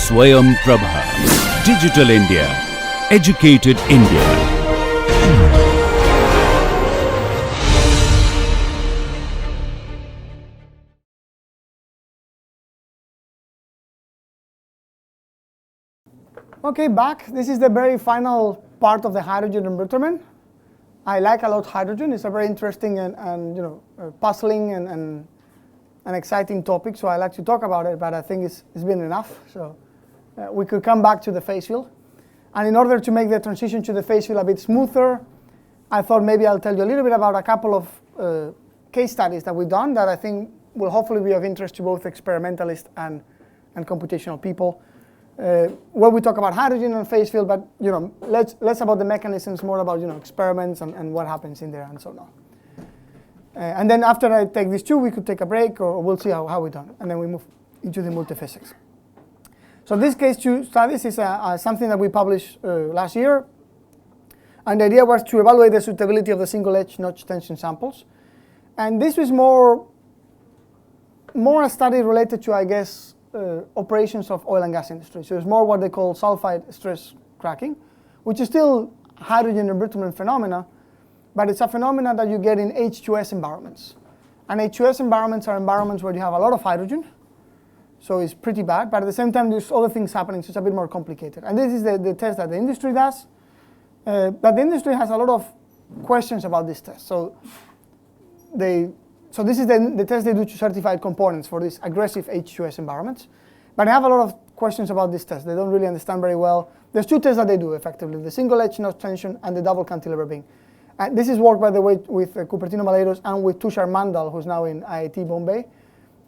Swayam Prabha. Digital India. Educated India. Okay, back. This is the very final part of the hydrogen embrittlement. I like a lot hydrogen. It's a very interesting and puzzling and an exciting topic, so I like to talk about it, but I think it's been enough. So we could come back to the phase field. And in order to make the transition to the phase field a bit smoother, I thought maybe I'll tell you a little bit about a couple of case studies that we've done that I think will hopefully be of interest to both experimentalists and computational people. Where we talk about hydrogen and phase field, but less about the mechanisms, more about experiments and what happens in there and so on. And then after I take these two, we could take a break, or we'll see how we're done, and then we move into the multiphysics. So this case two studies is something that we published last year, and the idea was to evaluate the suitability of the single-edge notch tension samples, and this was more a study related to, I guess, operations of oil and gas industry. So it's more what they call sulfide stress cracking, which is still hydrogen embrittlement phenomena, but it's a phenomena that you get in H2S environments. And H2S environments are environments where you have a lot of hydrogen, so it's pretty bad, but at the same time there's other things happening, so it's a bit more complicated. And this is the test that the industry does, but the industry has a lot of questions about this test. So this is the test they do to certified components for these aggressive H2S environments. But they have a lot of questions about this test. They don't really understand very well. There's two tests that they do effectively, the single edge notch tension and the double cantilever beam. And this is work, by the way, with Cupertino Maleros and with Tushar Mandal, who's now in IIT Bombay.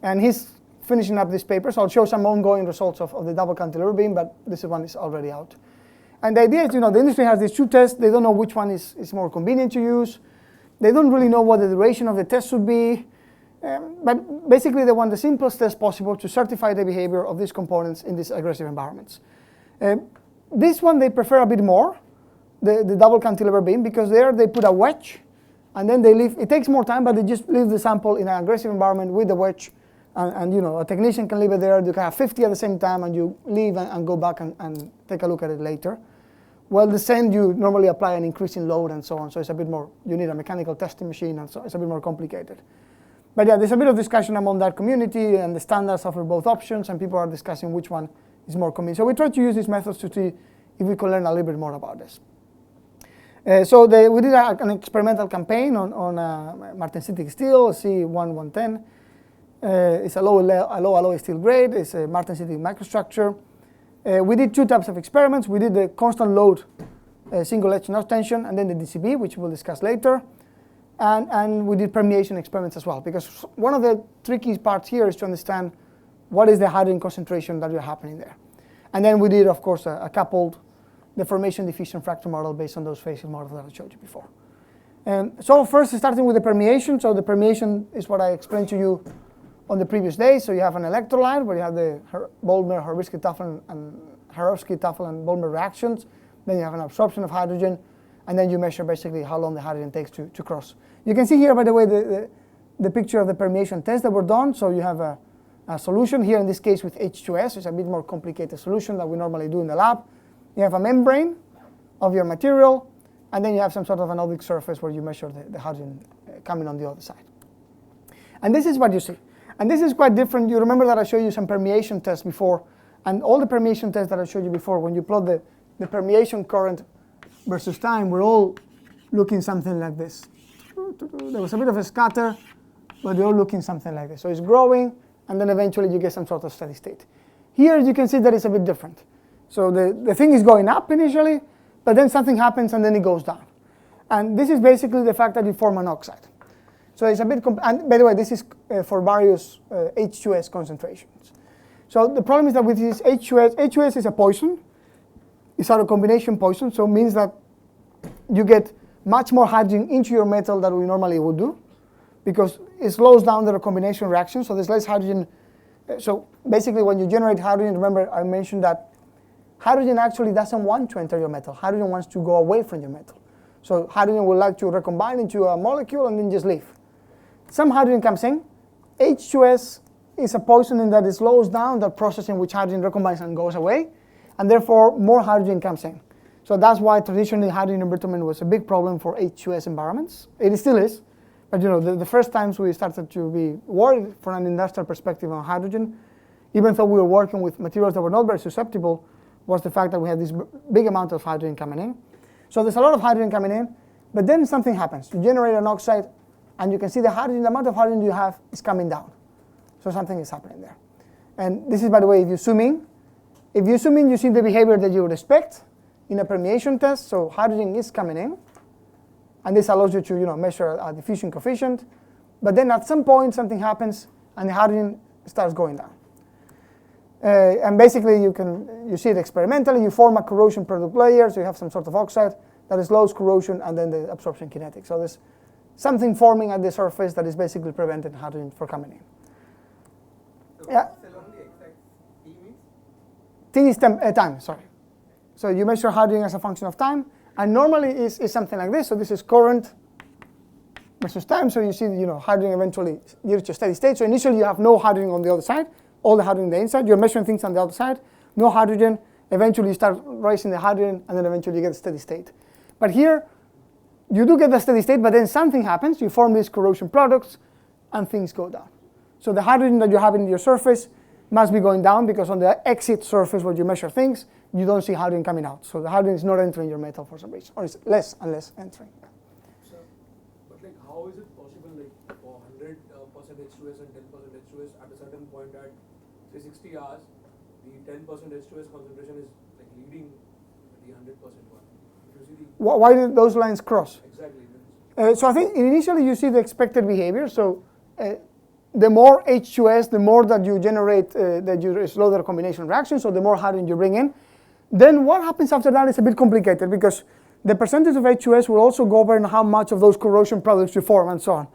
And he's finishing up this paper, so I'll show some ongoing results of the double cantilever beam, but this one is already out. And the idea is, the industry has these two tests. They don't know which one is more convenient to use. They don't really know what the duration of the test should be, but basically they want the simplest test possible to certify the behavior of these components in these aggressive environments. This one they prefer a bit more, the double cantilever beam, because there they put a wedge, and then they leave. It takes more time, but they just leave the sample in an aggressive environment with the wedge, and a technician can leave it there. You can have 50 at the same time, and you leave and go back and take a look at it later. Well, the same, you normally apply an increasing load and so on, so it's a bit more, you need a mechanical testing machine, and so it's a bit more complicated. But yeah, there's a bit of discussion among that community, and the standards offer both options, and people are discussing which one is more convenient. So we try to use these methods to see if we can learn a little bit more about this. We did an experimental campaign on martensitic steel, C1110. It's a low alloy steel grade. It's a martensitic microstructure. We did two types of experiments. We did the constant load single edge notch tension, and then the DCB, which we'll discuss later. And we did permeation experiments as well, because one of the tricky parts here is to understand what is the hydrogen concentration that is happening there. And then we did, of course, a coupled deformation diffusion fracture model based on those phase field models that I showed you before. So first, starting with the permeation. So the permeation is what I explained to you on the previous day. So you have an electrolyte where you have the Bolmer, Hurwitz-Tafel, and Harovsky-Tafel and Bolmer reactions. Then you have an absorption of hydrogen, and then you measure basically how long the hydrogen takes to cross. You can see here, by the way, the picture of the permeation tests that were done. So you have a solution here, in this case with H2S. It's a bit more complicated solution that we normally do in the lab. You have a membrane of your material, and then you have some sort of an oblique surface where you measure the hydrogen coming on the other side. And this is what you see. And this is quite different. You remember that I showed you some permeation tests before, and all the permeation tests that I showed you before, when you plot the permeation current versus time, we're all looking something like this. There was a bit of a scatter, but they're all looking something like this. So it's growing, and then eventually you get some sort of steady state. Here you can see that it's a bit different. So the thing is going up initially, but then something happens and then it goes down. And this is basically the fact that you form an oxide. So it's a bit, and by the way, this is for various H2S concentrations. So the problem is that with this H2S is a poison. It's a combination poison, so it means that you get much more hydrogen into your metal than we normally would do, because it slows down the recombination reaction, so there's less hydrogen. So basically when you generate hydrogen, remember I mentioned that hydrogen actually doesn't want to enter your metal. Hydrogen wants to go away from your metal. So hydrogen would like to recombine into a molecule and then just leave. Some hydrogen comes in. H2S is a poison in that it slows down the process in which hydrogen recombines and goes away, and therefore more hydrogen comes in. So that's why traditionally hydrogen embrittlement was a big problem for H2S environments. It still is, but the first times we started to be worried from an industrial perspective on hydrogen, even though we were working with materials that were not very susceptible, was the fact that we had this big amount of hydrogen coming in. So there's a lot of hydrogen coming in, but then something happens. You generate an oxide, and you can see the amount of hydrogen you have is coming down. So something is happening there. And this is, by the way, if you zoom in. If you zoom in, you see the behavior that you would expect in a permeation test. So hydrogen is coming in, and this allows you to measure a diffusion coefficient. But then at some point, something happens, and the hydrogen starts going down. And basically, you see it experimentally. You form a corrosion product layer, so you have some sort of oxide that slows corrosion, and then the absorption kinetics. So there's something forming at the surface that is basically preventing hydrogen from coming in. So Yeah. T is time, sorry. So you measure hydrogen as a function of time, and normally is something like this. So this is current versus time. So you see, hydrogen eventually near to steady state. So initially you have no hydrogen on the other side, all the hydrogen on the inside. You're measuring things on the outer side, no hydrogen. Eventually you start raising the hydrogen, and then eventually you get a steady state. But here, you do get the steady state, but then something happens. You form these corrosion products, and things go down. So the hydrogen that you have in your surface must be going down, because on the exit surface where you measure things, you don't see hydrogen coming out. So the hydrogen is not entering your metal for some reason, or it's less and less entering. So, but how is it possible, for 100% H2S and 10% H2S at a certain point at say 60 hours, the 10% H2S concentration is leading the 100% one? If you see Why did those lines cross? exactly. So I think initially you see the expected behavior. So the more H2S, the more that you generate, that you slow the recombination reaction, so the more hydrogen you bring in. Then what happens after that is a bit complicated, because the percentage of H2S will also govern how much of those corrosion products you form and so on.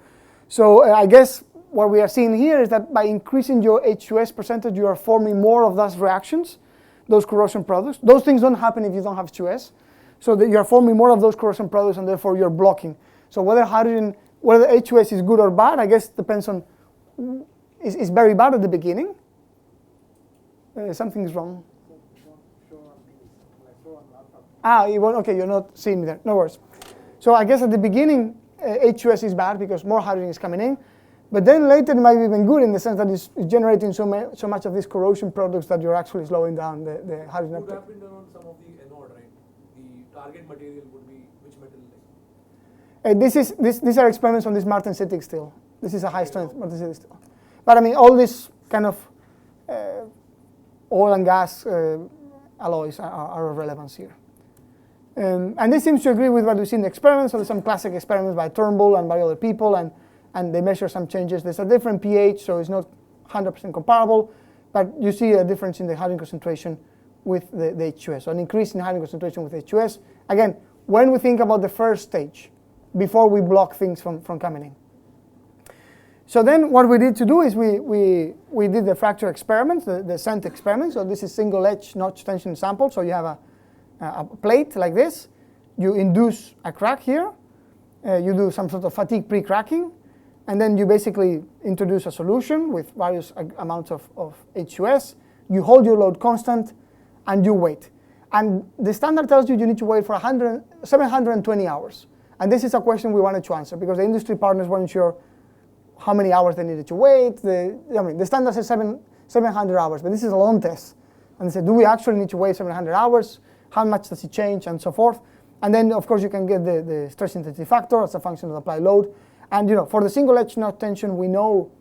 So I guess what we are seeing here is that by increasing your H2S percentage, you are forming more of those reactions, those corrosion products. Those things don't happen if you don't have H2S. So that you are forming more of those corrosion products, and therefore you're blocking. So whether H2S is good or bad, I guess depends on. Is very bad at the beginning. Something is wrong. Okay, you're not seeing me there. No worries. So I guess at the beginning, H2S is bad because more hydrogen is coming in. But then later it might be even good in the sense that it's generating so much of these corrosion products that you're actually slowing down the hydrogen uptake. Would have been done on some of the anode, right? The target material would be which metal? These are experiments on this martensitic steel. This is a high strength martensitic steel. But I mean, all these kind of oil and gas alloys are of relevance here. And this seems to agree with what we see in the experiments. So there's some classic experiments by Turnbull and by other people, and they measure some changes. There's a different pH, so it's not 100% comparable, but you see a difference in the hydrogen concentration with the H2S. So an increase in hydrogen concentration with H2S. Again, when we think about the first stage, before we block things from coming in. So then what we did to do is we did the fracture experiments, the scent experiment. So this is single edge notch tension sample. So you have a plate like this. You induce a crack here. You do some sort of fatigue pre-cracking. And then you basically introduce a solution with various amounts of H2S. You hold your load constant, and you wait. And the standard tells you need to wait for 720 hours. And this is a question we wanted to answer, because the industry partners weren't sure how many hours they needed to wait. The standard says 700 hours, but this is a long test. And they said, do we actually need to wait 700 hours? How much does it change, and so forth? And then, of course, you can get the stress intensity factor as a function of the applied load. And for the single edge notch tension, we know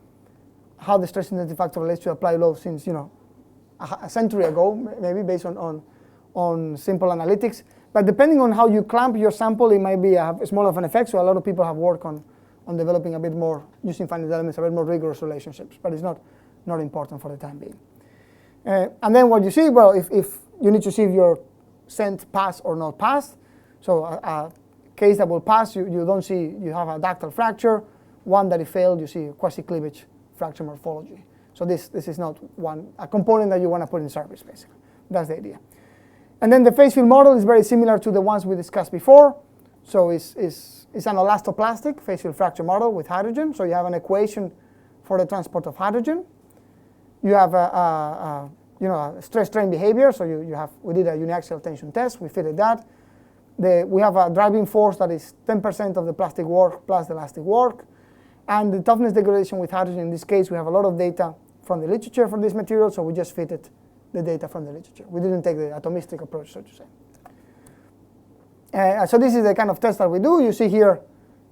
how the stress intensity factor relates to applied load since a century ago, maybe based on simple analytics. But depending on how you clamp your sample, it might be a small of an effect. So a lot of people have worked on developing a bit more, using finite elements, a bit more rigorous relationships. But it's not important for the time being. And then what you see, well, if you need to see if your scent passed or not passed. So a case that will pass, you don't see, you have a ductal fracture. One that it failed, you see quasi-cleavage fracture morphology. So this is not a component that you want to put in service, basically. That's the idea. And then the phase field model is very similar to the ones we discussed before. So it's an elastoplastic phase field fracture model with hydrogen. So you have an equation for the transport of hydrogen. you have a stress strain behavior. So we did a uniaxial tension test. We fitted that. We have a driving force that is 10% of the plastic work plus the elastic work, and the toughness degradation with hydrogen. In this case, we have a lot of data from the literature for this material, so we just fitted the data from the literature. We didn't take the atomistic approach, so to say. So this is the kind of test that we do. You see here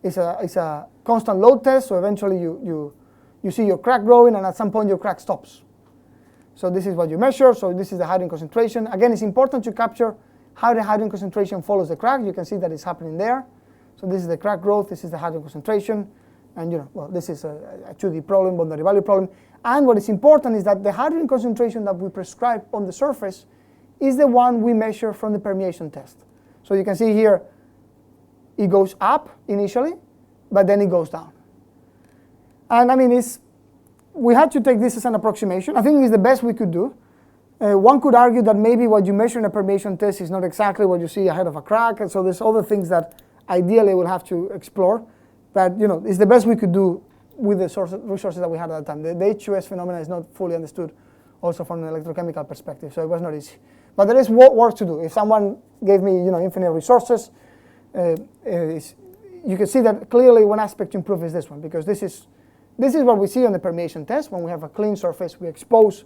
is a constant load test. So eventually you see your crack growing, and at some point your crack stops. So this is what you measure. So this is the hydrogen concentration. Again, it's important to capture how the hydrogen concentration follows the crack. You can see that it's happening there. So this is the crack growth. This is the hydrogen concentration. And this is a 2D problem, boundary value problem. And what is important is that the hydrogen concentration that we prescribe on the surface is the one we measure from the permeation test. So you can see here, it goes up initially, but then it goes down. And I mean, we had to take this as an approximation. I think it's the best we could do. One could argue that maybe what you measure in a permeation test is not exactly what you see ahead of a crack, and so there's other things that ideally we'll have to explore. But it's the best we could do with the resources that we had at that time. The H2S phenomenon is not fully understood also from an electrochemical perspective, so it was not easy. But there is work to do. If someone gave me infinite resources, you can see that clearly one aspect to improve is this one, because this is what we see on the permeation test. When we have a clean surface, we expose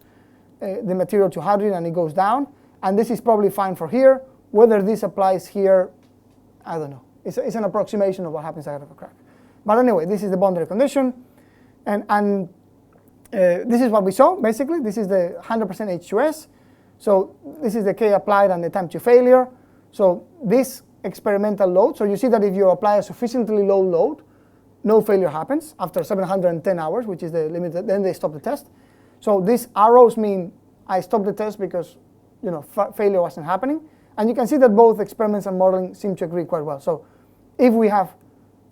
the material to hydrogen and it goes down. And this is probably fine for here. Whether this applies here, I don't know. It's an approximation of what happens ahead of a crack. But anyway, this is the boundary condition. And this is what we saw, basically. This is the 100% H2S. So this is the K applied and the time to failure. So this experimental load, so you see that if you apply a sufficiently low load, no failure happens after 710 hours, which is the limit. Then they stop the test. So these arrows mean I stopped the test because failure wasn't happening. And you can see that both experiments and modeling seem to agree quite well. So if we have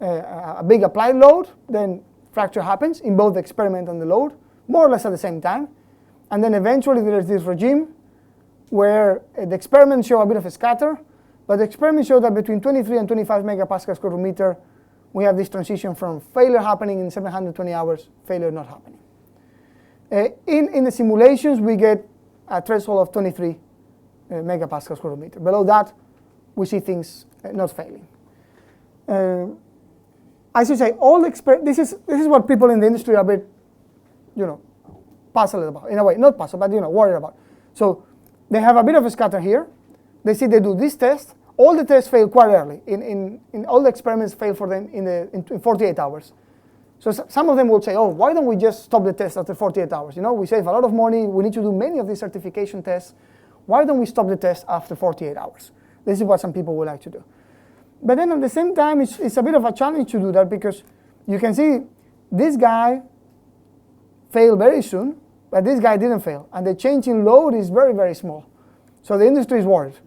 a big applied load, then fracture happens in both the experiment and the load, more or less at the same time. And then eventually there's this regime where the experiments show a bit of a scatter, but the experiments show that between 23 and 25 megapascals per meter, we have this transition from failure happening in 720 hours, failure not happening. In the simulations, we get a threshold of 23 megapascals per meter. Below that, we see things not failing. I should say, this is what people in the industry are a bit, puzzled about. In a way, not puzzled, but worried about. So they have a bit of a scatter here. They see they do this test. All the tests fail quite early. In all the experiments fail for them in 48 hours. So some of them will say, oh, why don't we just stop the test after 48 hours? We save a lot of money. We need to do many of these certification tests. Why don't we stop the test after 48 hours? This is what some people would like to do. But then at the same time, it's a bit of a challenge to do that, because you can see this guy failed very soon, but this guy didn't fail. And the change in load is very, very small. So the industry is worried.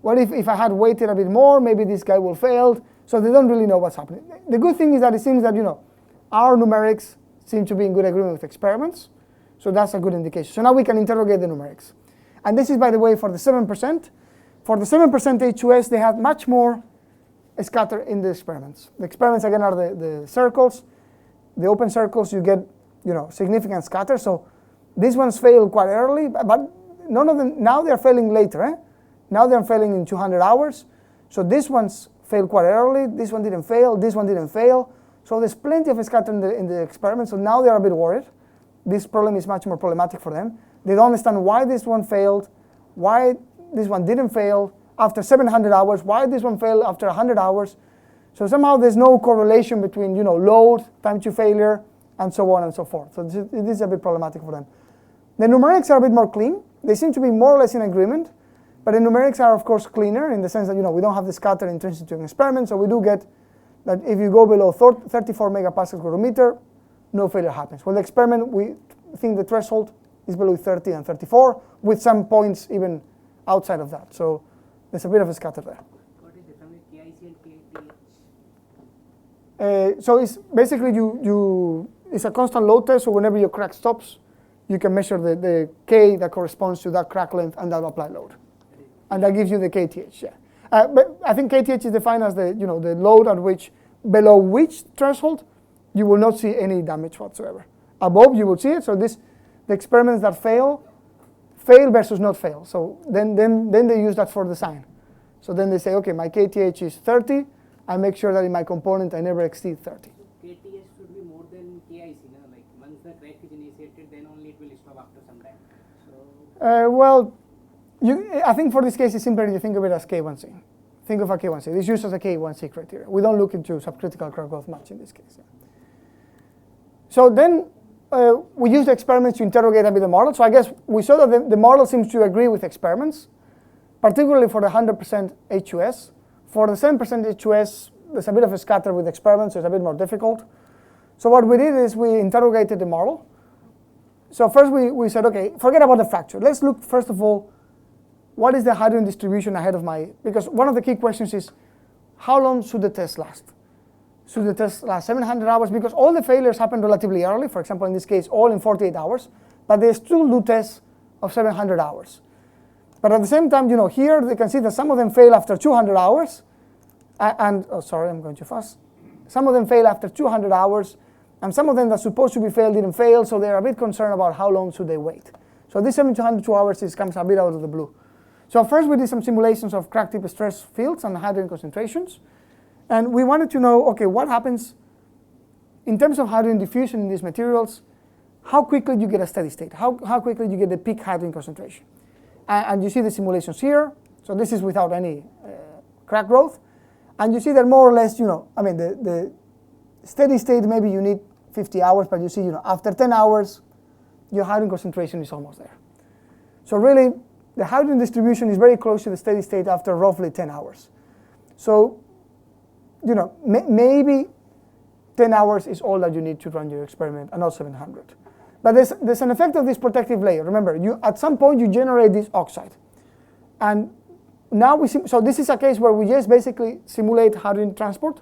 What if I had waited a bit more, maybe this guy will fail? So they don't really know what's happening. The good thing is that it seems that, our numerics seem to be in good agreement with experiments. So that's a good indication. So now we can interrogate the numerics. And this is, by the way, for the 7%. For the 7% H2S, they had much more scatter in the experiments. The experiments, again, are the circles. The open circles, you get significant scatter. So these ones fail quite early, but none of them, now they're failing later. Now they're failing in 200 hours. So these ones failed quite early. This one didn't fail. This one didn't fail. So there's plenty of scatter in the experiment. So now they're a bit worried. This problem is much more problematic for them. They don't understand why this one failed, why this one didn't fail after 700 hours, why this one failed after 100 hours. So somehow there's no correlation between load, time to failure, and so on and so forth. So this is a bit problematic for them. The numerics are a bit more clean. They seem to be more or less in agreement, but the numerics are of course cleaner in the sense that we don't have the scatter intrinsic to an experiment. So we do get that if you go below 34 megapascals per meter, no failure happens. Well, the experiment, we think the threshold is below 30 and 34, with some points even outside of that. So there's a bit of a scatter there. What is the difference between KIC and KTH? So it's basically it's a constant load test. So whenever your crack stops, you can measure the K that corresponds to that crack length and that applied load, and that gives you the KTH. Yeah. But I think KTH is defined as the the load at which, below which threshold, you will not see any damage whatsoever. Above, you will see it. So this the experiments that fail versus not fail. So then they use that for design. So then they say, okay, my KTH is 30. I make sure that in my component I never exceed 30. KTH should be more than KIC, no? Like once the crack is initiated, then only it will stop after some time. So Well, I think for this case it's simpler you think of it as K1C. Think of a K1C. It's used as a K1C criteria. We don't look into subcritical crack growth much in this case. Yeah. So then we use the experiments to interrogate a bit the model. So I guess we saw that the model seems to agree with experiments, particularly for the 100% HUS. For the 7% HUS, there's a bit of a scatter with experiments, so it's a bit more difficult. So what we did is we interrogated the model. So first we said, okay, forget about the fracture. Let's look, first of all, what is the hydrogen distribution ahead of because one of the key questions is, how long should the test last? Should the test last 700 hours? Because all the failures happen relatively early, for example, in this case, all in 48 hours, but they still do tests of 700 hours. But at the same time, here they can see that some of them fail after 200 hours, sorry, I'm going too fast. Some of them fail after 200 hours, and some of them that are supposed to be failed didn't fail, so they're a bit concerned about how long should they wait. So this 702 hours comes a bit out of the blue. So first we did some simulations of crack tip stress fields and hydrogen concentrations. And we wanted to know, okay, what happens in terms of hydrogen diffusion in these materials, how quickly you get a steady state, how quickly you get the peak hydrogen concentration. And you see the simulations here. So this is without any crack growth. And you see that more or less, the steady state, maybe you need 50 hours, but you see, after 10 hours, your hydrogen concentration is almost there. So really, the hydrogen distribution is very close to the steady state after roughly 10 hours. So, maybe 10 hours is all that you need to run your experiment, and not 700. But there's an effect of this protective layer. Remember, at some point you generate this oxide. And now so this is a case where we just basically simulate hydrogen transport,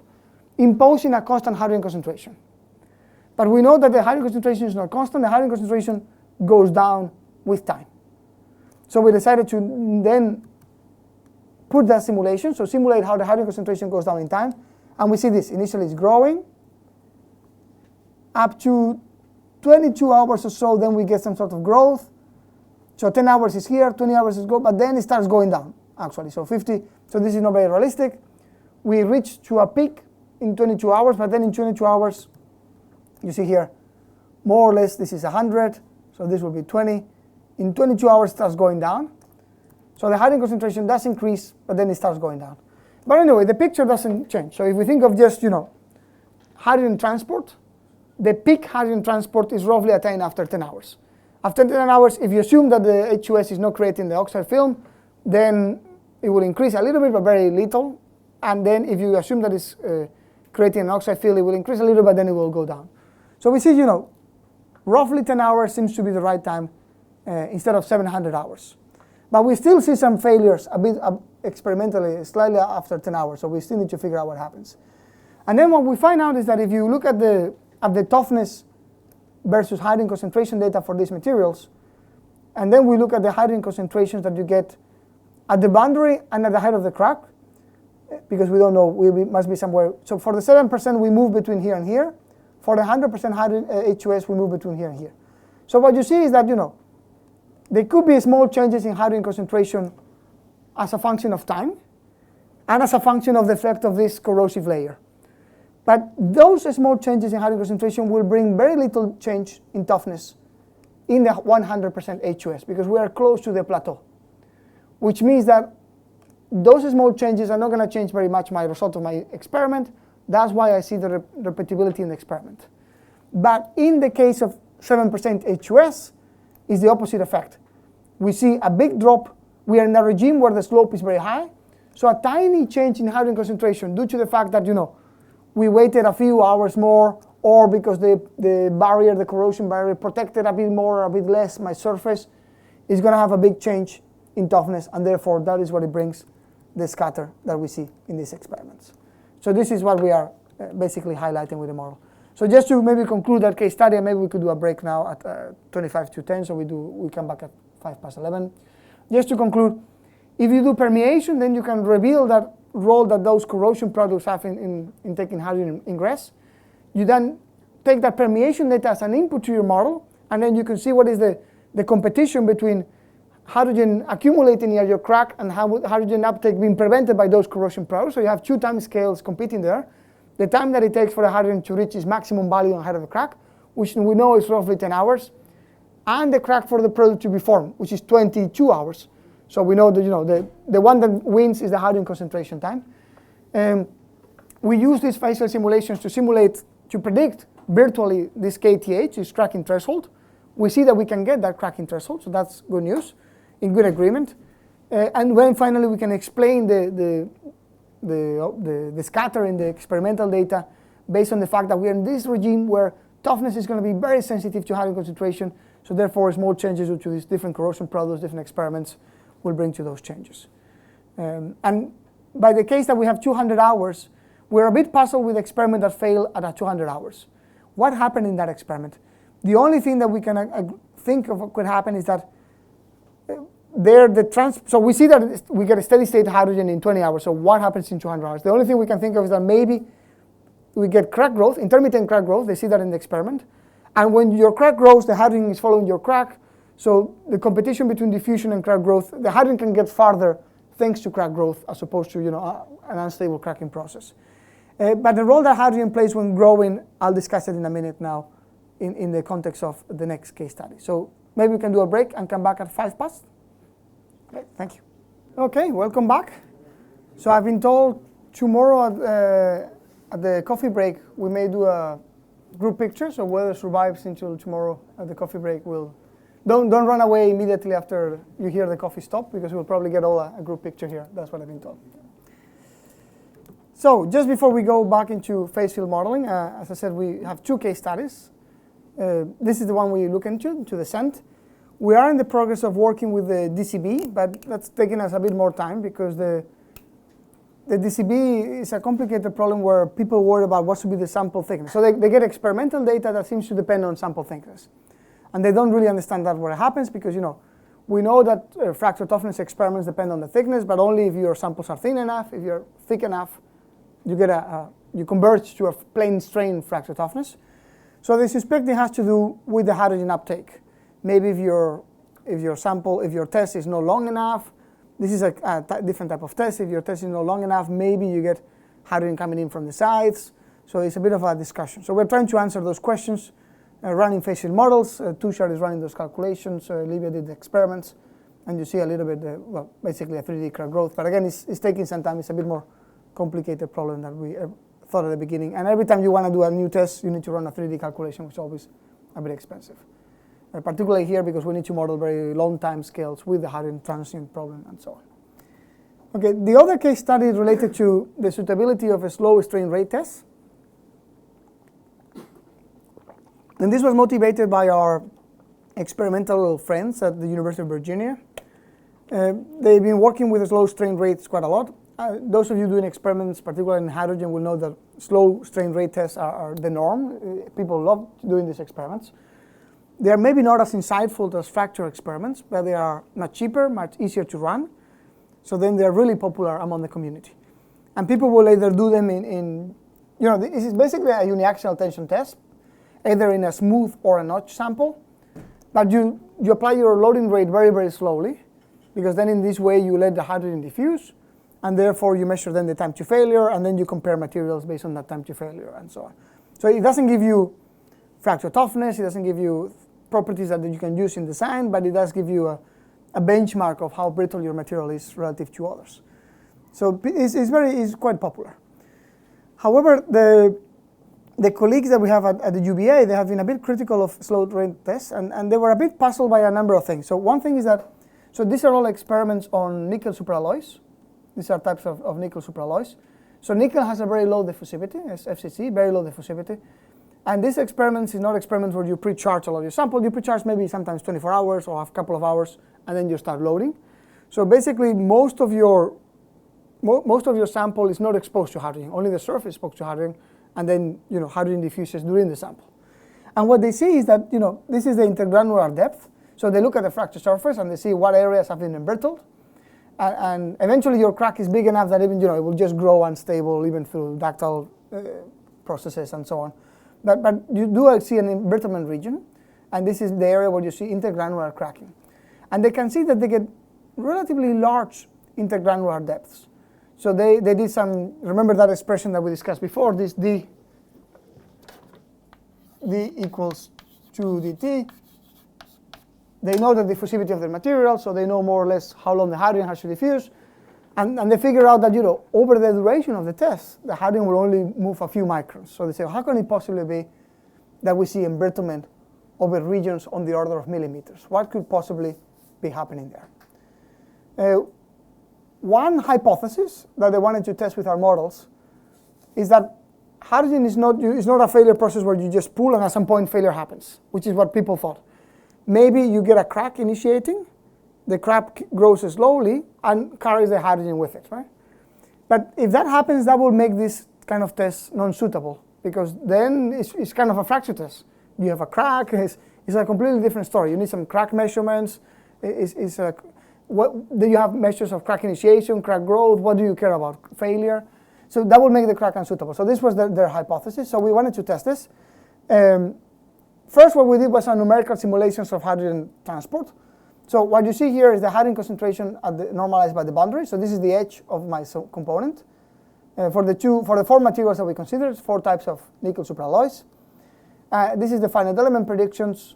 imposing a constant hydrogen concentration. But we know that the hydrogen concentration is not constant. The hydrogen concentration goes down with time. So we decided to then put that simulation, so simulate how the hydrogen concentration goes down in time. And we see this. Initially it's growing. Up to 22 hours or so, then we get some sort of growth. So 10 hours is here, 20 hours is but then it starts going down, actually. So 50, so this is not very realistic. We reach to a peak in 22 hours, but then in 22 hours, you see here, more or less this is 100, so this will be 20. In 22 hours it starts going down. So the hydrogen concentration does increase, but then it starts going down. But anyway, the picture doesn't change. So if we think of just, hydrogen transport, the peak hydrogen transport is roughly attained after 10 hours. After 10 hours, if you assume that the HUS is not creating the oxide film, then it will increase a little bit, but very little. And then if you assume that it's creating an oxide field, it will increase a little, but then it will go down. So we see, roughly 10 hours seems to be the right time instead of 700 hours. But we still see some failures a bit experimentally, slightly after 10 hours, so we still need to figure out what happens. And then what we find out is that if you look at the toughness versus hydrogen concentration data for these materials, and then we look at the hydrogen concentrations that you get at the boundary and at the height of the crack, because we don't know, we must be somewhere. So for the 7%, we move between here and here. For the 100% hydrogen HUS, we move between here and here. So what you see is that, there could be small changes in hydrogen concentration as a function of time and as a function of the effect of this corrosive layer. But those small changes in hydrogen concentration will bring very little change in toughness in the 100% HUS because we are close to the plateau, which means that those small changes are not going to change very much my result of my experiment. That's why I see the repeatability in the experiment. But in the case of 7% HUS, is the opposite effect. We see a big drop. We are in a regime where the slope is very high. So a tiny change in hydrogen concentration due to the fact that, we waited a few hours more, or because the barrier, the corrosion barrier, protected a bit more or a bit less my surface, is going to have a big change in toughness, and therefore that is what it brings the scatter that we see in these experiments. So this is what we are basically highlighting with the model. So just to maybe conclude that case study, and maybe we could do a break now at 25 to 10, so we come back at 11. Just to conclude, if you do permeation, then you can reveal that role that those corrosion products have in taking hydrogen ingress. You then take that permeation data as an input to your model, and then you can see what is the competition between hydrogen accumulating near your crack and hydrogen uptake being prevented by those corrosion products. So you have two time scales competing there. The time that it takes for the hydrogen to reach its maximum value on height of the crack, which we know is roughly 10 hours, and the crack for the product to be formed, which is 22 hours. So we know that the one that wins is the hydrogen concentration time. We use these facial simulations to predict virtually this KTH, this cracking threshold. We see that we can get that cracking threshold, so that's good news, in good agreement. And when finally we can explain the scatter in the experimental data based on the fact that we are in this regime where toughness is going to be very sensitive to hydrogen concentration, so therefore small changes due to these different corrosion products, different experiments will bring to those changes. And by the case that we have 200 hours, we're a bit puzzled with the experiment that failed at 200 hours. What happened in that experiment? The only thing that we can think of what could happen is that so we see that we get a steady state hydrogen in 20 hours, so what happens in 200 hours? The only thing we can think of is that maybe we get crack growth, intermittent crack growth, they see that in the experiment, and when your crack grows, the hydrogen is following your crack, so the competition between diffusion and crack growth, the hydrogen can get farther thanks to crack growth as opposed to an unstable cracking process. But the role that hydrogen plays when growing, I'll discuss it in a minute now in the context of the next case study. So maybe we can do a break and come back at 5 past. Okay, thank you. Okay, welcome back. So I've been told tomorrow at the coffee break we may do a group picture, so whoever survives until tomorrow at the coffee break will don't run away immediately after you hear the coffee stop, because we'll probably get all a group picture here. That's what I've been told. So just before we go back into phase field modeling, as I said, we have 2 case studies. This is the one we look into the scent. We are in the progress of working with the DCB, but that's taking us a bit more time because the DCB is a complicated problem where people worry about what should be the sample thickness. So they get experimental data that seems to depend on sample thickness. And they don't really understand that what happens because, we know that fracture toughness experiments depend on the thickness, but only if your samples are thin enough. If you're thick enough, you get you converge to a plain strain fracture toughness. So they suspect it has to do with the hydrogen uptake. Maybe if your test is not long enough, this is a different type of test. If your test is not long enough, maybe you get hydrogen coming in from the sides. So it's a bit of a discussion. So we're trying to answer those questions, running phase field models. Tushar is running those calculations. Livia did the experiments, and you see a little bit, basically a 3D crack growth. But again, it's taking some time. It's a bit more complicated problem than we thought at the beginning. And every time you want to do a new test, you need to run a 3D calculation, which is always a bit expensive. Particularly here because we need to model very long time scales with the hydrogen transient problem and so on. Okay, the other case study is related to the suitability of a slow strain rate test. And this was motivated by our experimental friends at the University of Virginia. They've been working with slow strain rates quite a lot. Those of you doing experiments, particularly in hydrogen, will know that slow strain rate tests are the norm. People love doing these experiments. They are maybe not as insightful as fracture experiments, but they are much cheaper, much easier to run. So then they're really popular among the community. And people will either do them this is basically a uniaxial tension test, either in a smooth or a notch sample. But you apply your loading rate very, very slowly, because then in this way you let the hydrogen diffuse, and therefore you measure then the time to failure, and then you compare materials based on that time to failure, and so on. So it doesn't give you fracture toughness, it doesn't give you properties that you can use in design, but it does give you a benchmark of how brittle your material is relative to others. So it's quite popular. However, the colleagues that we have at the UVA, they have been a bit critical of slow rate tests, and they were a bit puzzled by a number of things. So one thing is that, these are all experiments on nickel superalloys. These are types of nickel superalloys. So nickel has a very low diffusivity, as FCC, very low diffusivity. And this experiment is not experiments where you pre-charge all of your sample. You pre-charge maybe sometimes 24 hours or a couple of hours, and then you start loading. So basically, most of your sample is not exposed to hydrogen. Only the surface is exposed to hydrogen, and then hydrogen diffuses during the sample. And what they see is that this is the intergranular depth. So they look at the fracture surface and they see what areas have been embrittled. And eventually your crack is big enough that even it will just grow unstable even through ductile processes and so on. But you do see an embrittlement region, and this is the area where you see intergranular cracking. And they can see that they get relatively large intergranular depths. So they did some, remember that expression that we discussed before, this d equals 2dt. They know the diffusivity of the material, so they know more or less how long the hydrogen has to diffuse. And they figure out that, over the duration of the test, the hydrogen will only move a few microns. So they say, how can it possibly be that we see embrittlement over regions on the order of millimeters? What could possibly be happening there? One hypothesis that they wanted to test with our models is that hydrogen is not a failure process where you just pull and at some point failure happens, which is what people thought. Maybe you get a crack initiating, the crack grows slowly and carries the hydrogen with it, right? But if that happens, that will make this kind of test non-suitable, because then it's kind of a fracture test. You have a crack, it's a completely different story. You need some crack measurements. Do you have measures of crack initiation, crack growth? What do you care about? Failure? So that will make the crack unsuitable. So this was their hypothesis. So we wanted to test this. First, what we did was a numerical simulations of hydrogen transport. So what you see here is the hydrogen concentration normalized by the boundary. So this is the edge of my component. For the four materials that we considered, 4 types of nickel superalloys. This is the finite element predictions.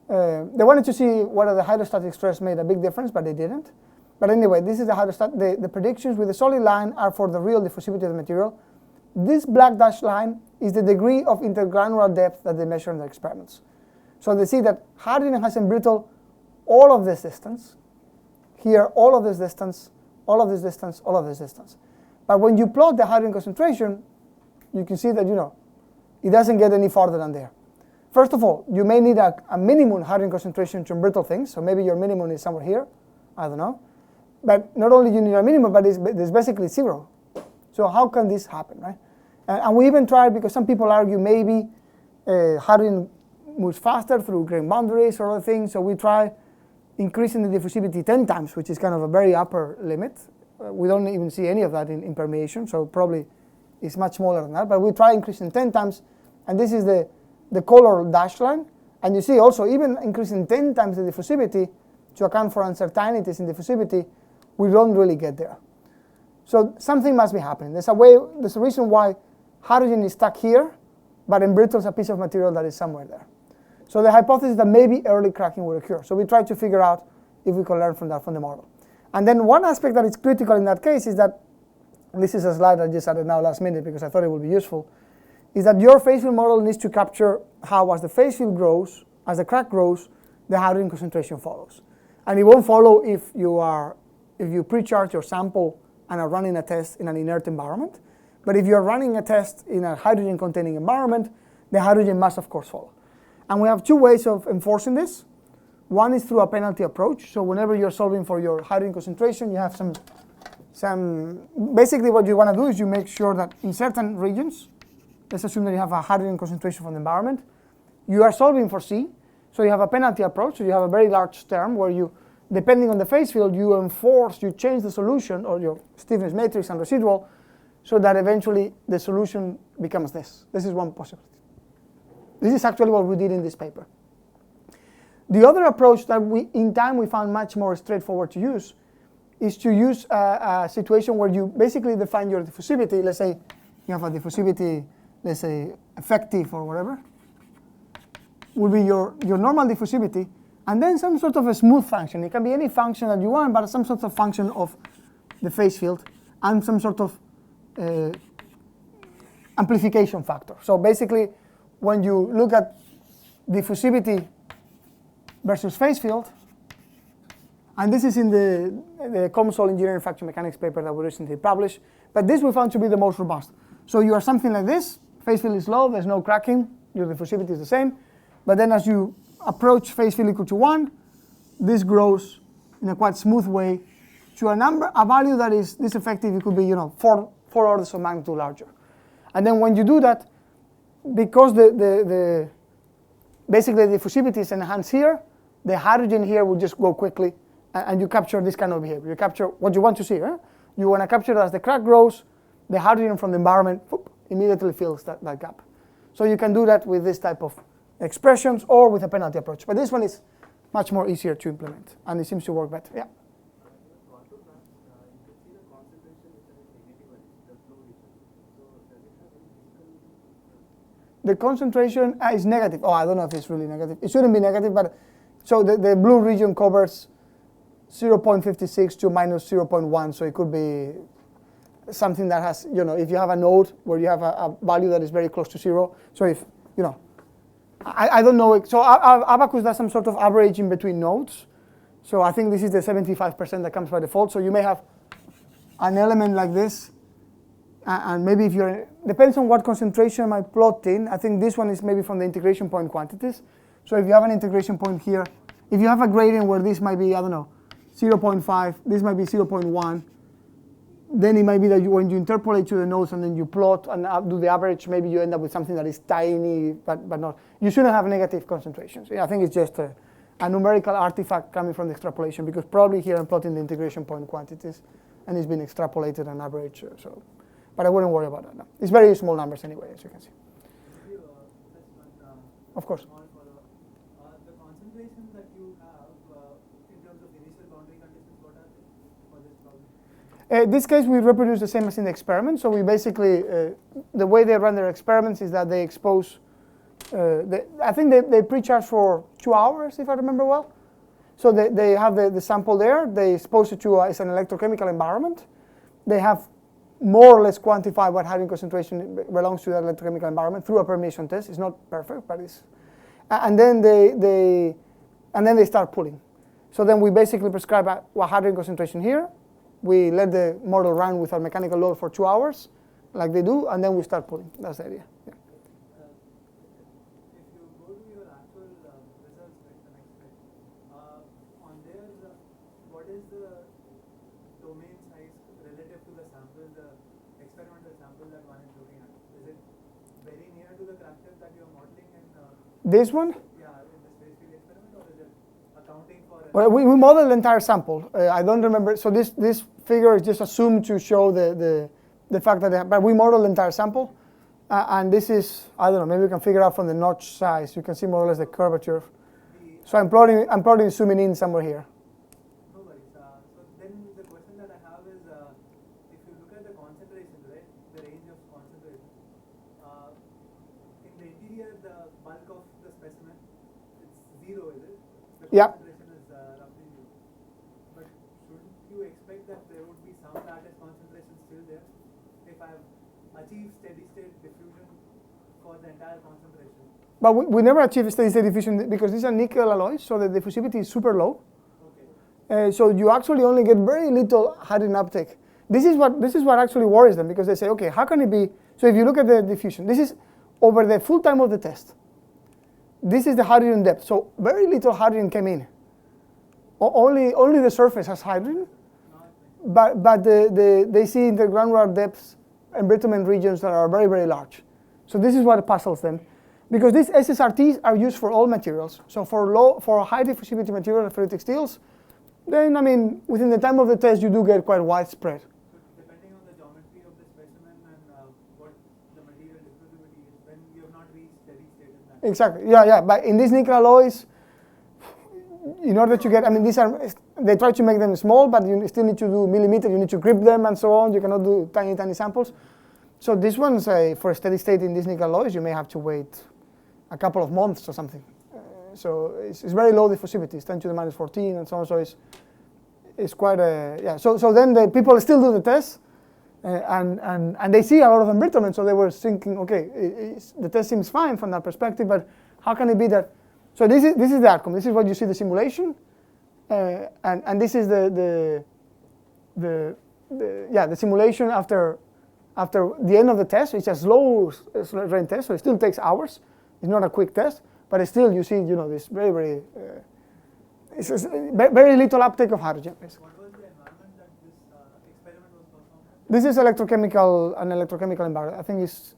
They wanted to see whether the hydrostatic stress made a big difference, but they didn't. But anyway, this is the predictions with the solid line are for the real diffusivity of the material. This black dashed line is the degree of intergranular depth that they measure in the experiments. So they see that hydrogen has embrittled all of this distance, here all of this distance, all of this distance, all of this distance. But when you plot the hydrogen concentration, you can see that it doesn't get any farther than there. First of all, you may need a minimum hydrogen concentration to embrittle things, so maybe your minimum is somewhere here, I don't know. But not only do you need a minimum, but it's basically 0. So how can this happen, right? And we even tried, because some people argue maybe hydrogen moves faster through grain boundaries or other things, so we try increasing the diffusivity 10 times, which is kind of a very upper limit. We don't even see any of that in permeation, so probably it's much smaller than that. But we try increasing 10 times, and this is the color dashed line. And you see also, even increasing 10 times the diffusivity to account for uncertainties in diffusivity, we don't really get there. So something must be happening. There's a reason why hydrogen is stuck here, but embrittles a piece of material that is somewhere there. So the hypothesis is that maybe early cracking would occur. So we tried to figure out if we can learn from that from the model. And then one aspect that is critical in that case is that, this is a slide I just added now last minute because I thought it would be useful, is that your phase field model needs to capture how, as the phase field grows, as the crack grows, the hydrogen concentration follows. And it won't follow if you pre-charge your sample and are running a test in an inert environment. But if you're running a test in a hydrogen-containing environment, the hydrogen must, of course, follow. And we have 2 ways of enforcing this. One is through a penalty approach. So whenever you're solving for your hydrogen concentration, you have basically what you want to do is you make sure that in certain regions, let's assume that you have a hydrogen concentration from the environment, you are solving for C. So you have a penalty approach. So you have a very large term where you, depending on the phase field, you change the solution or your stiffness matrix and residual so that eventually the solution becomes this. This is one possibility. This is actually what we did in this paper. The other approach that in time we found much more straightforward to use is to use a situation where you basically define your diffusivity. Let's say you have a diffusivity, let's say effective or whatever, will be your normal diffusivity, and then some sort of a smooth function. It can be any function that you want, but some sort of function of the phase field and some sort of amplification factor. So basically, when you look at diffusivity versus phase field, and this is in the COMSOL Engineering Fracture Mechanics paper that we recently published, but this we found to be the most robust. So you are something like this, phase field is low, there's no cracking, your diffusivity is the same, but then as you approach phase field equal to 1, this grows in a quite smooth way to a value that is this effective. It could be 4 orders of magnitude larger. And then when you do that, because basically the diffusivity is enhanced here, the hydrogen here will just go quickly, and you capture this kind of behavior. You capture what you want to see. You want to capture as the crack grows, the hydrogen from the environment immediately fills that gap. So you can do that with this type of expressions or with a penalty approach. But this one is much more easier to implement, and it seems to work better. Yeah. The concentration is negative. Oh, I don't know if it's really negative. It shouldn't be negative, but so the blue region covers 0.56 to minus 0.1, so it could be something that has, if you have a node where you have a value that is very close to 0, so if, I don't know. So Abacus does some sort of averaging between nodes. So I think this is the 75% that comes by default. So you may have an element like this, and maybe if you're, depends on what concentration I plot in. I think this one is maybe from the integration point quantities. So if you have an integration point here, if you have a gradient where this might be, I don't know, 0.5, this might be 0.1, then it might be that when you interpolate to the nodes and then you plot and do the average, maybe you end up with something that is tiny, but not. You shouldn't have negative concentrations. Yeah, I think it's just a numerical artifact coming from the extrapolation, because probably here I'm plotting the integration point quantities, and it's been extrapolated and averaged. So, but I wouldn't worry about that. No. It's very small numbers anyway, as you can see. Of course. The concentrations that you have in terms of initial boundary conditions, what are they for this problem? In this case, we reproduce the same as in the experiment. So we basically, the way they run their experiments is that they expose, I think they pre-charge for 2 hours, if I remember well. So they have the sample there. They expose it to it's an electrochemical environment. They have more or less quantified what hydrogen concentration belongs to that electrochemical environment through a permeation test. It's not perfect, but it's, and then they start pulling. So then we basically prescribe a hydrogen concentration here. We let the model run with our mechanical load for 2 hours, like they do, and then we start pulling. That's the idea. Yeah. If you go to your actual results, the next slide, on there, what is the domain size relative to the sample, the experimental sample that one is looking at? Is it very near to the crack tip that you're modeling in? This one? Yeah, in the space field experiment, or is it accounting for? Well, we model the entire sample. I don't remember. So this figure is just assumed to show the fact that but we model the entire sample, and this is, I don't know, maybe we can figure out from the notch size. You can see more or less the curvature. So I'm plotting zooming in somewhere here. No worries. So then the question that I have is, if you look at the concentration, right, the range of concentration, in the interior, the bulk of the specimen, it's 0, is it? The Yeah. concentration is roughly 0. But shouldn't you expect that there would be some lattice concentration still there if I have achieved steady state diffusion for the entire concentration? But we never achieve steady state diffusion because these are nickel alloys, so the diffusivity is super low. Okay. So you actually only get very little hydrogen uptake. This is what actually worries them, because they say, okay, how can it be? So if you look at the diffusion, this is over the full time of the test. This is the hydrogen depth. So very little hydrogen came in. Only the surface has hydrogen, but they see in the granular depths embrittlement regions that are very, very large. So this is what puzzles them, because these SSRTs are used for all materials. So for high diffusivity material, ferritic steels, then I mean within the time of the test you do get quite widespread. So depending on the geometry of the specimen and what the material diffusivity is, then you have not reached steady state in that. Exactly. Yeah. But in these nickel alloys, in order to get, I mean, they try to make them small, but you still need to do millimeter. You need to grip them and so on. You cannot do tiny samples. So this one's for a steady state in these nickel alloys, you may have to wait a couple of months or something. So it's very low diffusivity. It's 10 to the minus 14 and so on. So it's quite a, yeah. So then the people still do the test, and they see a lot of embrittlement. So they were thinking, okay, the test seems fine from that perspective, but how can it be that? So this is the outcome. This is what you see the simulation, and this is the simulation after the end of the test. It's a slow rain test, so it still takes hours. It's not a quick test, but still you see, this very very little uptake of hydrogen. Basically. What was the environment that this experiment was performed in? This is an electrochemical environment. I think it's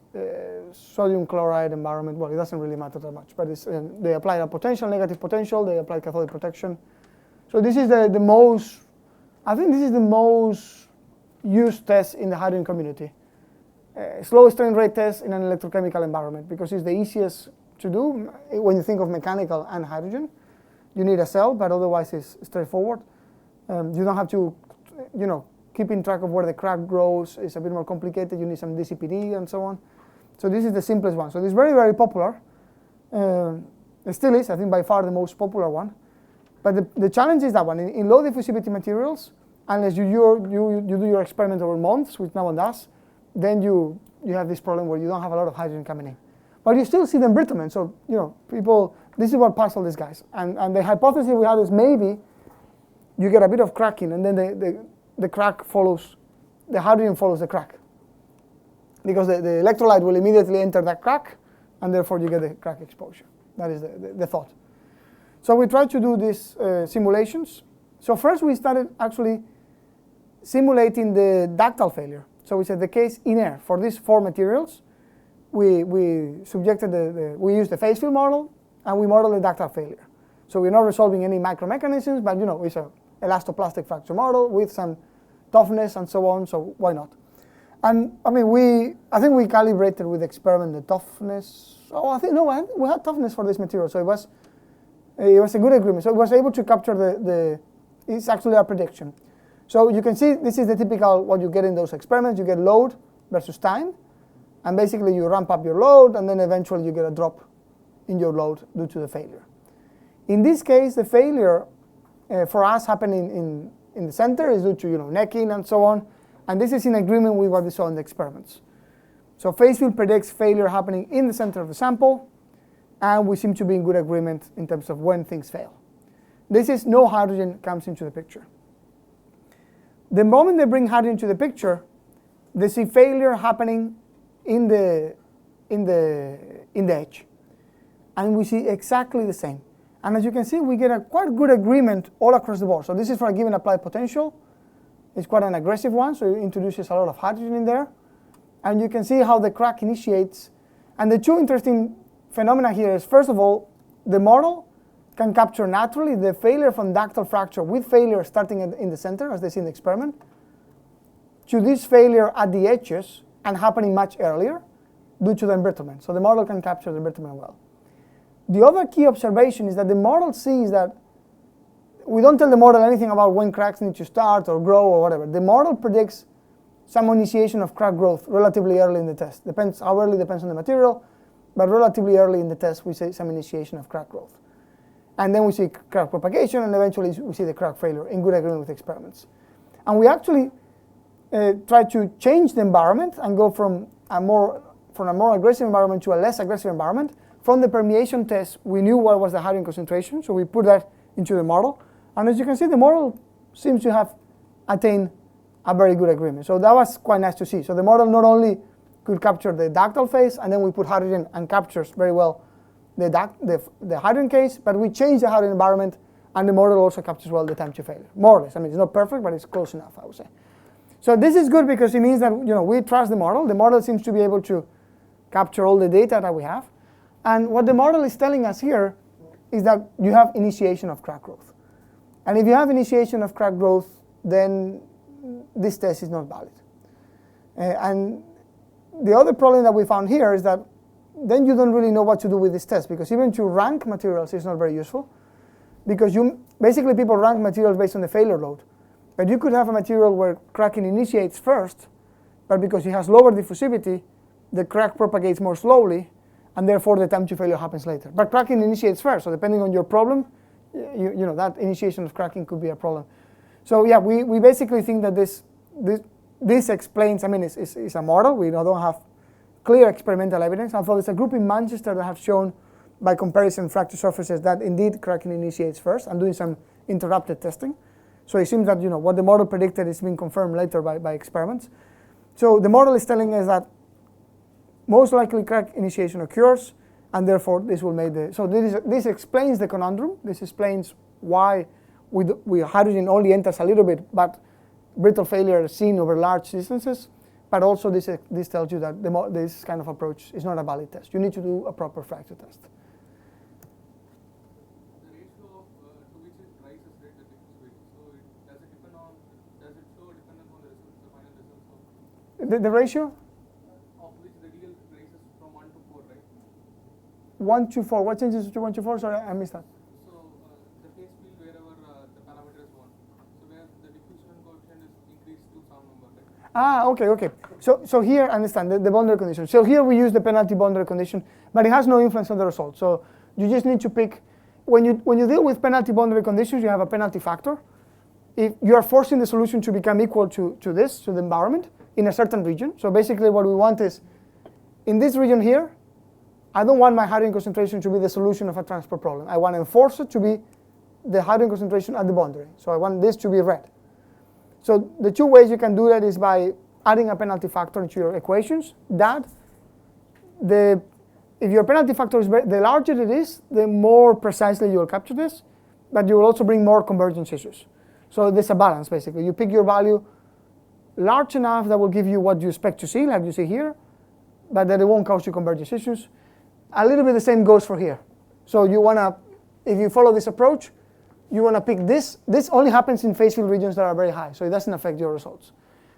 sodium chloride environment. Well, it doesn't really matter that much, but it's, they apply a potential, negative potential. They apply cathodic protection. So this is the most, I think this is the most used test in the hydrogen community. Slow strain rate test in an electrochemical environment, because it's the easiest to do when you think of mechanical and hydrogen. You need a cell, but otherwise it's straightforward. You don't have to, keeping track of where the crack grows is a bit more complicated. You need some DCPD and so on. So this is the simplest one. So this is very, very popular. It still is, I think, by far the most popular one. But the challenge is that one. In low diffusivity materials, unless you do your experiment over months, which no one does, then you have this problem where you don't have a lot of hydrogen coming in. But you still see the embrittlement. So, people, this is what puzzled these guys. And the hypothesis we had is maybe you get a bit of cracking, and then the crack follows, the hydrogen follows the crack. Because the electrolyte will immediately enter that crack, and therefore you get the crack exposure. That is the thought. So we tried to do these simulations. So first we started actually simulating the ductile failure. So we said the case in air for these 4 materials, we subjected we used the phase field model, and we modeled the ductile failure. So we're not resolving any micromechanisms, but it's an elastoplastic fracture model with some toughness and so on. So why not? And I think we calibrated with the experiment the toughness. We had toughness for this material, so it was a good agreement. So it was able to capture it's actually our prediction. So you can see this is the typical what you get in those experiments. You get load versus time, and basically you ramp up your load, and then eventually you get a drop in your load due to the failure. In this case, the failure for us happening in the center is due to necking and so on, and this is in agreement with what we saw in the experiments. So phase field predicts failure happening in the center of the sample, and we seem to be in good agreement in terms of when things fail. This is no hydrogen comes into the picture. The moment they bring hydrogen into the picture, they see failure happening in the edge, and we see exactly the same. And as you can see, we get a quite good agreement all across the board. So this is for a given applied potential. It's quite an aggressive one, so it introduces a lot of hydrogen in there. And you can see how the crack initiates. And the 2 interesting phenomena here is, first of all, the model can capture naturally the failure from ductile fracture with failure starting in the center, as they see in the experiment, to this failure at the edges and happening much earlier due to the embrittlement. So the model can capture the embrittlement well. The other key observation is that the model sees that we don't tell the model anything about when cracks need to start or grow or whatever. The model predicts some initiation of crack growth relatively early in the test. Depends how early, depends on the material, but relatively early in the test we see some initiation of crack growth. And then we see crack propagation, and eventually we see the crack failure in good agreement with experiments. And we actually try to change the environment and go from a more aggressive environment to a less aggressive environment. From the permeation test, we knew what was the hydrogen concentration, so we put that into the model. And as you can see, the model seems to have attained a very good agreement. So that was quite nice to see. So the model not only could capture the ductile phase, and then we put hydrogen and captures very well the hydrogen case, but we changed the hydrogen environment, and the model also captures well the time to failure, more or less. It's not perfect, but it's close enough, I would say. So this is good because it means that we trust the model. The model seems to be able to capture all the data that we have. And what the model is telling us here is that you have initiation of crack growth. And if you have initiation of crack growth, then this test is not valid. And the other problem that we found here is that then you don't really know what to do with this test, because even to rank materials is not very useful, because basically people rank materials based on the failure load. But you could have a material where cracking initiates first, but because it has lower diffusivity, the crack propagates more slowly, and therefore the time to failure happens later. But cracking initiates first, so depending on your problem, that initiation of cracking could be a problem. So yeah, we basically think that this explains, it's a model. We don't have clear experimental evidence. Although there's a group in Manchester that have shown by comparison fracture surfaces that indeed cracking initiates first, and doing some interrupted testing. So it seems that what the model predicted is being confirmed later by experiments. So the model is telling us that most likely crack initiation occurs, and therefore this will make so this explains the conundrum. This explains why hydrogen only enters a little bit, but brittle failure is seen over large distances. But also this tells you that this kind of approach is not a valid test. You need to do a proper fracture test. The ratio to which it rises, right, the diffusivity. So does it show dependence on the final results? The ratio? Of which the DL rises from 1 to 4, right? 124. What changes to 124? Sorry, I missed that. So the phase field wherever the parameter is 1. So where the diffusion coefficient is increased to some number, right? Okay. So here, understand the boundary condition. So here we use the penalty boundary condition, but it has no influence on the result. So you just need to pick, when you deal with penalty boundary conditions, you have a penalty factor. If you are forcing the solution to become equal to this, to the environment, in a certain region. So basically what we want is, in this region here, I don't want my hydrogen concentration to be the solution of a transport problem. I want to enforce it to be the hydrogen concentration at the boundary. So I want this to be red. So the two ways you can do that is by adding a penalty factor into your equations. If your penalty factor is the larger it is, the more precisely you will capture this, but you will also bring more convergence issues. So there's a balance basically. You pick your value large enough that will give you what you expect to see, like you see here, but that it won't cause you convergence issues. A little bit the same goes for here. So you wanna, if you follow this approach, you wanna pick this. This only happens in phase field regions that are very high, so it doesn't affect your results.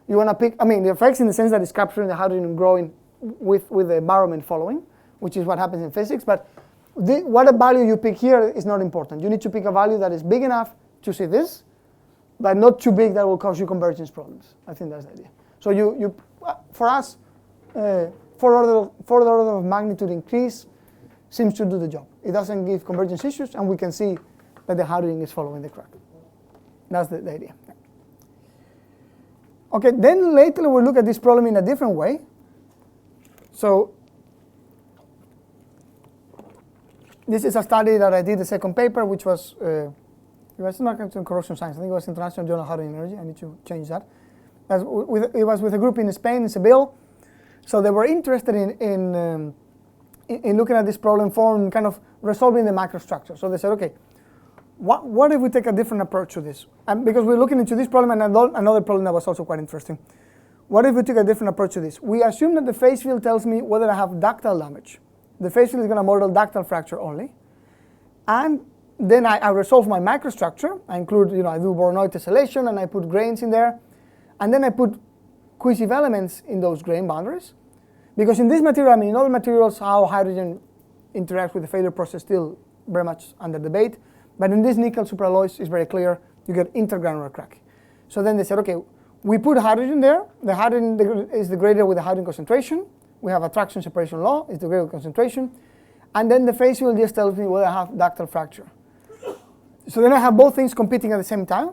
You wanna pick, the effects in the sense that it's capturing the hydrogen growing with the environment following, which is what happens in physics, but what value you pick here is not important. You need to pick a value that is big enough to see this, but not too big that will cause you convergence problems. I think that's the idea. So for us, for the order of magnitude increase seems to do the job. It doesn't give convergence issues, and we can see that the hydrogen is following the crack. That's the idea. Okay, then later we'll look at this problem in a different way. So this is a study that I did, the second paper, which was, it was not in corrosion science. I think it was International Journal of Hydrogen Energy. I need to change that. It was with a group in Spain, in Seville. So they were interested in looking at this problem from kind of resolving the microstructure. So they said, okay, what if we take a different approach to this? And because we're looking into this problem and another problem that was also quite interesting. What if we took a different approach to this? We assume that the phase field tells me whether I have ductile damage. The phase field is going to model ductile fracture only. And then I resolve my microstructure. I include, I do Voronoi tessellation and I put grains in there. And then I put cohesive elements in those grain boundaries. Because in this material, in other materials, how hydrogen interacts with the failure process still very much under debate. But in this nickel superalloys, it's very clear, you get intergranular crack. So then they said, okay, we put hydrogen there. The hydrogen is degraded with the hydrogen concentration. We have attraction separation law, it's degraded with concentration. And then the phase field just tells me whether I have ductile fracture. So then I have both things competing at the same time.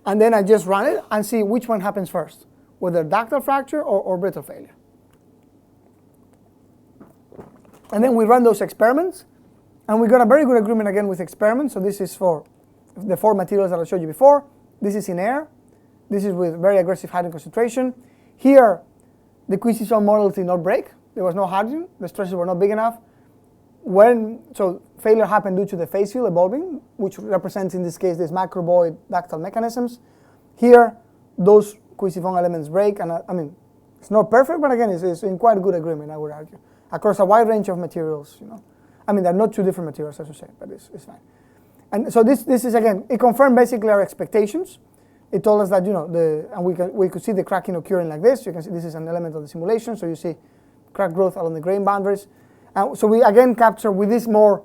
And then I just run it and see which one happens first, whether ductile fracture or brittle failure. And then we run those experiments, and we got a very good agreement again with experiments. So this is for the four materials that I showed you before. This is in air. This is with very aggressive hydrogen concentration. Here, the cohesive model did not break. There was no hydrogen. The stresses were not big enough. So failure happened due to the phase field evolving, which represents in this case these microvoid ductile mechanisms. Here, those cohesive elements break, and it's not perfect, but again, it's in quite good agreement, I would argue, across a wide range of materials. They're not two different materials, as you say, but it's fine. And so this is again, it confirmed basically our expectations. It told us that we could see the cracking occurring like this. You can see this is an element of the simulation, so you see crack growth along the grain boundaries. So we again capture with this more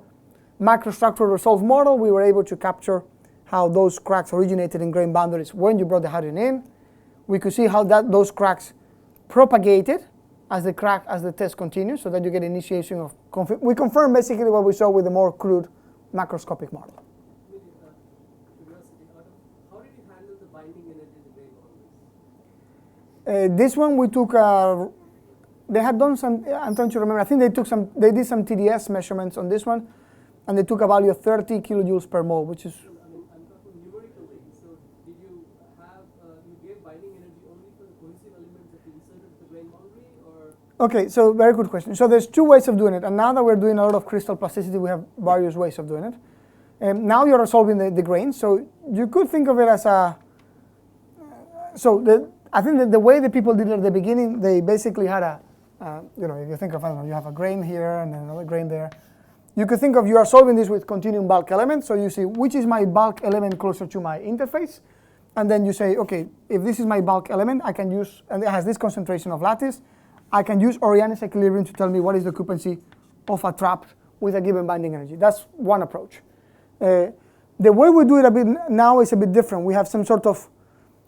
macrostructural resolved model, we were able to capture how those cracks originated in grain boundaries when you brought the hydrogen in. We could see how those cracks propagated as the test continues, so that you get initiation of we confirm basically what we saw with the more crude macroscopic model. How did you handle the binding energy in the grain boundaries? This one we took. They had done some. I'm trying to remember. I think they did some TDS measurements on this one, and they took a value of 30 kilojoules per mole, which is. I'm talking numerically. So did you have you gave binding energy only for the cohesive elements that you inserted to the grain boundary, or? Okay, so very good question. So there's two ways of doing it, and now that we're doing a lot of crystal plasticity, we have various ways of doing it. Now you're resolving the grains, so you could think of it as a. I think that the way the people did it at the beginning, they basically had a. If you think of, you have a grain here and then another grain there. You could think of you are solving this with continuum bulk elements. So you see which is my bulk element closer to my interface. And then you say, okay, if this is my bulk element, I can use, and it has this concentration of lattice, I can use Oriani's equilibrium to tell me what is the occupancy of a trap with a given binding energy. That's one approach. The way we do it a bit now is a bit different. We have some sort of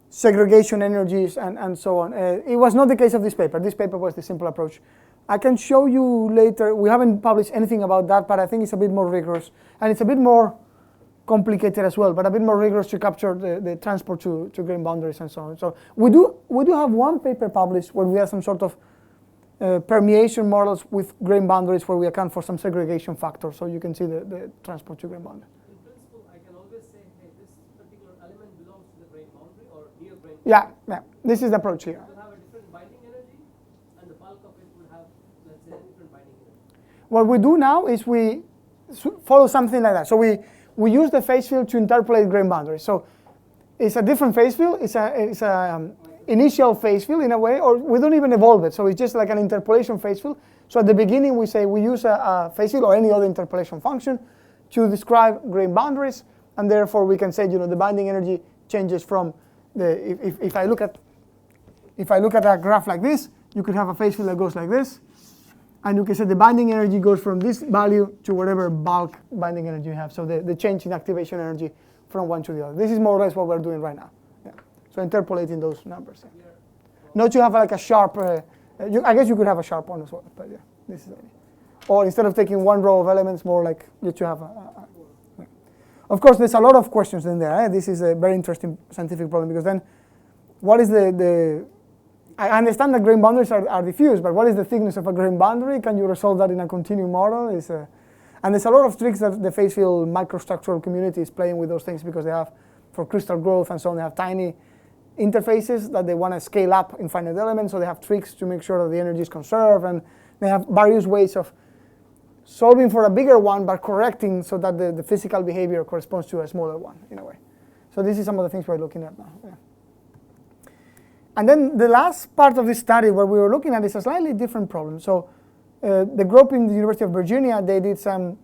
segregation energies and so on. It was not the case of this paper. This paper was the simple approach. I can show you later. We haven't published anything about that, but I think it's a bit more rigorous. And it's a bit more complicated as well, but a bit more rigorous to capture the transport to grain boundaries and so on. So we do have one paper published where we have some sort of permeation models with grain boundaries where we account for some segregation factors, so you can see the transport to grain boundary. In principle, I can always say, hey, this particular element belongs to the grain boundary or near grain boundary. Yeah, this is the approach here. It will have a different binding energy, and the bulk of it will have, let's say, a different binding energy. What we do now is we follow something like that. So we use the phase field to interpolate grain boundaries. So it's a different phase field. It's a initial phase field in a way, or we don't even evolve it. So it's just like an interpolation phase field. So at the beginning we say we use a phase field or any other interpolation function to describe grain boundaries, and therefore we can say, you know, the binding energy changes from the if I look at a graph like this, you could have a phase field that goes like this, and you can say the binding energy goes from this value to whatever bulk binding energy you have. So the change in activation energy from one to the other. This is more or less what we're doing right now. Yeah. So interpolating those numbers. Yeah. Not to have like a sharp, I guess you could have a sharp one as well, but yeah, this is it. Or instead of taking one row of elements, more like that you have yeah. Of course, there's a lot of questions in there. This is a very interesting scientific problem, because then what is I understand that grain boundaries are diffuse, but what is the thickness of a grain boundary? Can you resolve that in a continuum model? And there's a lot of tricks that the phase field microstructural community is playing with those things, because they have, for crystal growth and so on, they have tiny interfaces that they want to scale up in finite elements, so they have tricks to make sure that the energy is conserved, and they have various ways of solving for a bigger one but correcting so that the physical behavior corresponds to a smaller one in a way. So this is some of the things we're looking at now. Yeah. And then the last part of this study where we were looking at is a slightly different problem. So the group in the University of Virginia, they did some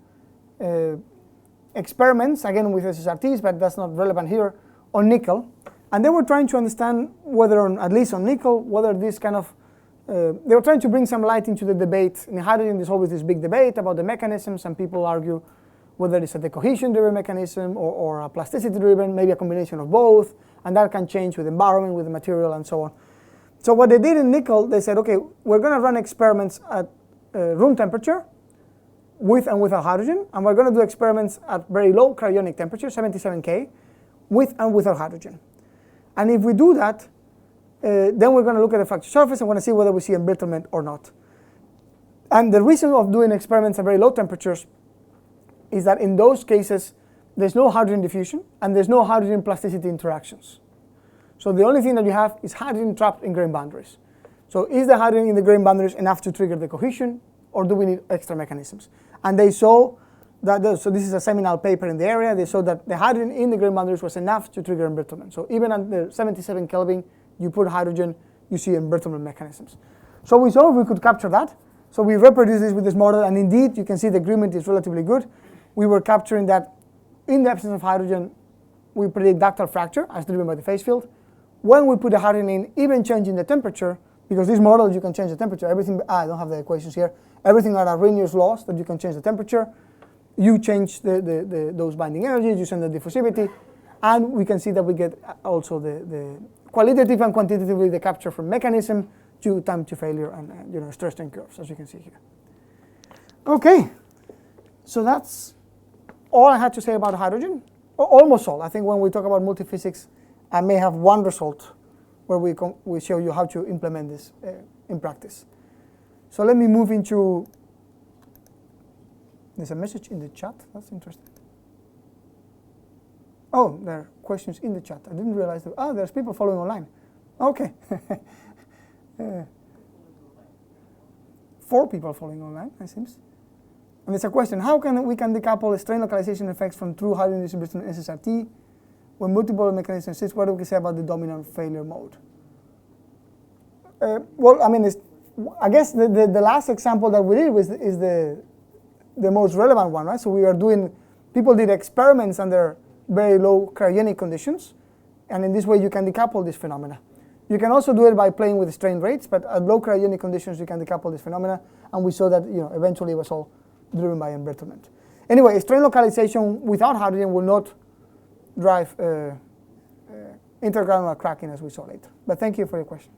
experiments, again with SSRTs, but that's not relevant here, on nickel. And they were trying to understand whether, at least on nickel, whether this kind of, they were trying to bring some light into the debate. In hydrogen, there's always this big debate about the mechanism. Some people argue whether it's a decohesion-driven mechanism or a plasticity-driven, maybe a combination of both, and that can change with environment, with the material, and so on. So what they did in nickel, they said, okay, we're going to run experiments at room temperature with and without hydrogen, and we're going to do experiments at very low cryogenic temperature, 77 K, with and without hydrogen. And if we do that, then we're going to look at the fracture surface and want to see whether we see embrittlement or not. And the reason of doing experiments at very low temperatures is that in those cases, there's no hydrogen diffusion and there's no hydrogen plasticity interactions. So the only thing that you have is hydrogen trapped in grain boundaries. So is the hydrogen in the grain boundaries enough to trigger the cohesion, or do we need extra mechanisms? And they saw that, so this is a seminal paper in the area, they saw that the hydrogen in the grain boundaries was enough to trigger embrittlement. So even at the 77 Kelvin, you put hydrogen, you see embrittlement mechanisms. So we saw we could capture that. So we reproduced this with this model, and indeed, you can see the agreement is relatively good. We were capturing that in the absence of hydrogen, we predict ductile fracture as driven by the phase field. When we put the hydrogen in, even changing the temperature, because this model you can change the temperature, everything, I don't have the equations here, everything are Arrhenius laws that you can change the temperature, you change those binding energies, you send the diffusivity, and we can see that we get also the qualitative and quantitatively the capture from mechanism to time to failure and stress strain curves, as you can see here. Okay, so that's all I had to say about hydrogen, almost all. I think when we talk about multiphysics, I may have one result where we show you how to implement this in practice. So let me move into, there's a message in the chat, that's interesting. Oh, there are questions in the chat. I didn't realize that. Oh, there's people following online. Okay. 4 people following online, it seems. And there's a question, how can we decouple strain localization effects from true hydrogen distribution in SSRT when multiple mechanisms exist? What do we say about the dominant failure mode? Well, I mean, I guess the last example that we did is the most relevant one, right? So we are doing, people did experiments under very low cryogenic conditions, and in this way you can decouple this phenomena. You can also do it by playing with strain rates, but at low cryogenic conditions you can decouple this phenomena, and we saw that eventually it was all driven by embrittlement. Anyway, strain localization without hydrogen will not drive intergranular cracking as we saw later. But thank you for your question.